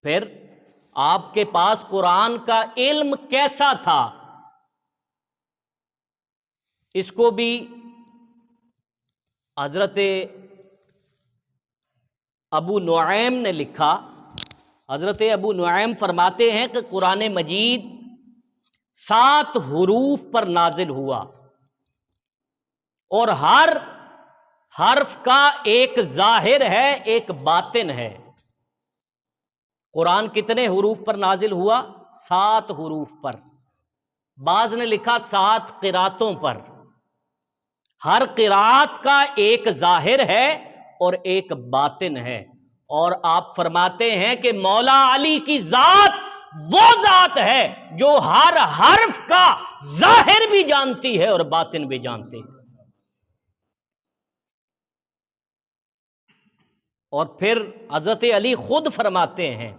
پھر آپ کے پاس قرآن کا علم کیسا تھا، اس کو بھی حضرت ابو نعیم نے لکھا۔ حضرت ابو نعیم فرماتے ہیں کہ قرآن مجید 7 حروف پر نازل ہوا اور ہر حرف کا ایک ظاہر ہے، ایک باطن ہے۔ قرآن کتنے حروف پر نازل ہوا؟ 7 حروف پر۔ بعض نے لکھا 7 قراتوں پر۔ ہر قرات کا ایک ظاہر ہے اور ایک باطن ہے۔ اور آپ فرماتے ہیں کہ مولا علی کی ذات وہ ذات ہے جو ہر حرف کا ظاہر بھی جانتی ہے اور باطن بھی جانتی ہے۔ اور پھر حضرت علی خود فرماتے ہیں،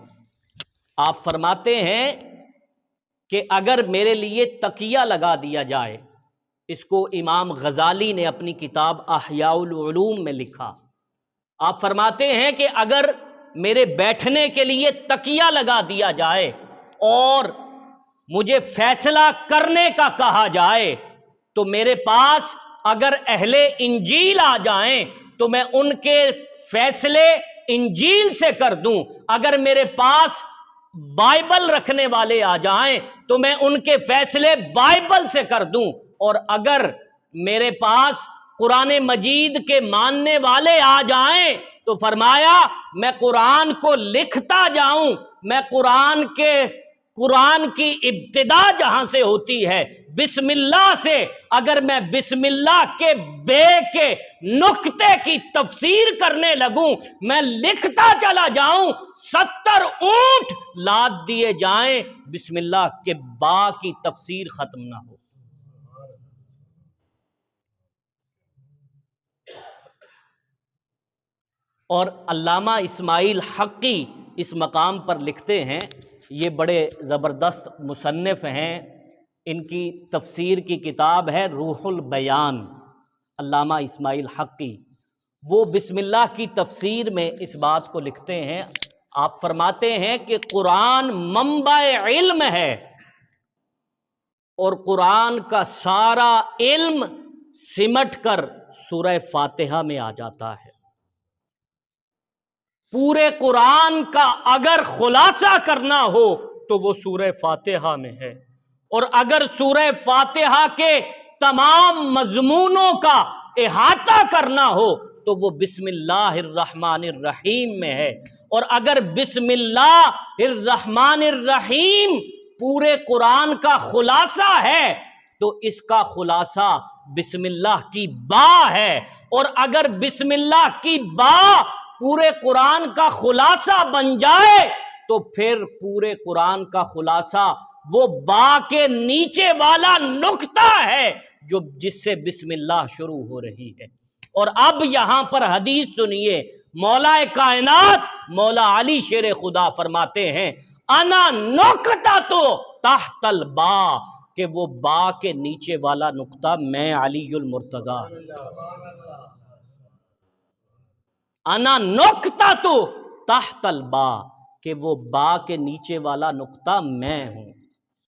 آپ فرماتے ہیں کہ اگر میرے لیے تکیہ لگا دیا جائے، اس کو امام غزالی نے اپنی کتاب احیاء العلوم میں لکھا، آپ فرماتے ہیں کہ اگر میرے بیٹھنے کے لیے تکیہ لگا دیا جائے اور مجھے فیصلہ کرنے کا کہا جائے تو میرے پاس اگر اہل انجیل آ جائیں تو میں ان کے فیصلے انجیل سے کر دوں، اگر میرے پاس بائبل رکھنے والے آ جائیں تو میں ان کے فیصلے بائبل سے کر دوں، اور اگر میرے پاس قرآن مجید کے ماننے والے آ جائیں تو فرمایا میں قرآن کو لکھتا جاؤں، میں قرآن کی ابتدا جہاں سے ہوتی ہے بسم اللہ سے، اگر میں بسم اللہ کے بے کے نقطے کی تفسیر کرنے لگوں، میں لکھتا چلا جاؤں، 70 اونٹ لاد دیے جائیں، بسم اللہ کے با کی تفسیر ختم نہ ہو۔ اور علامہ اسماعیل حقی اس مقام پر لکھتے ہیں، یہ بڑے زبردست مصنف ہیں، ان کی تفسیر کی کتاب ہے روح البیان، علامہ اسماعیل حقی، وہ بسم اللہ کی تفسیر میں اس بات کو لکھتے ہیں، آپ فرماتے ہیں کہ قرآن منبع علم ہے اور قرآن کا سارا علم سمٹ کر سورہ فاتحہ میں آ جاتا ہے۔ پورے قرآن کا اگر خلاصہ کرنا ہو تو وہ سورہ فاتحہ میں ہے، اور اگر سورہ فاتحہ کے تمام مضمونوں کا احاطہ کرنا ہو تو وہ بسم اللہ الرحمن الرحیم میں ہے، اور اگر بسم اللہ الرحمن الرحیم پورے قرآن کا خلاصہ ہے تو اس کا خلاصہ بسم اللہ کی با ہے، اور اگر بسم اللہ کی با پورے قرآن کا خلاصہ بن جائے تو پھر پورے قرآن کا خلاصہ وہ با کے نیچے والا نقطہ ہے جو جس سے بسم اللہ شروع ہو رہی ہے۔ اور اب یہاں پر حدیث سنیے، مولا کائنات مولا علی شیر خدا فرماتے ہیں انا نقطہ تو تحت البا، کہ وہ با کے نیچے والا نقطہ میں علی المرتضیٰ، انا نقطہ تو تحت البا، کہ وہ با کے نیچے والا نقطہ میں ہوں۔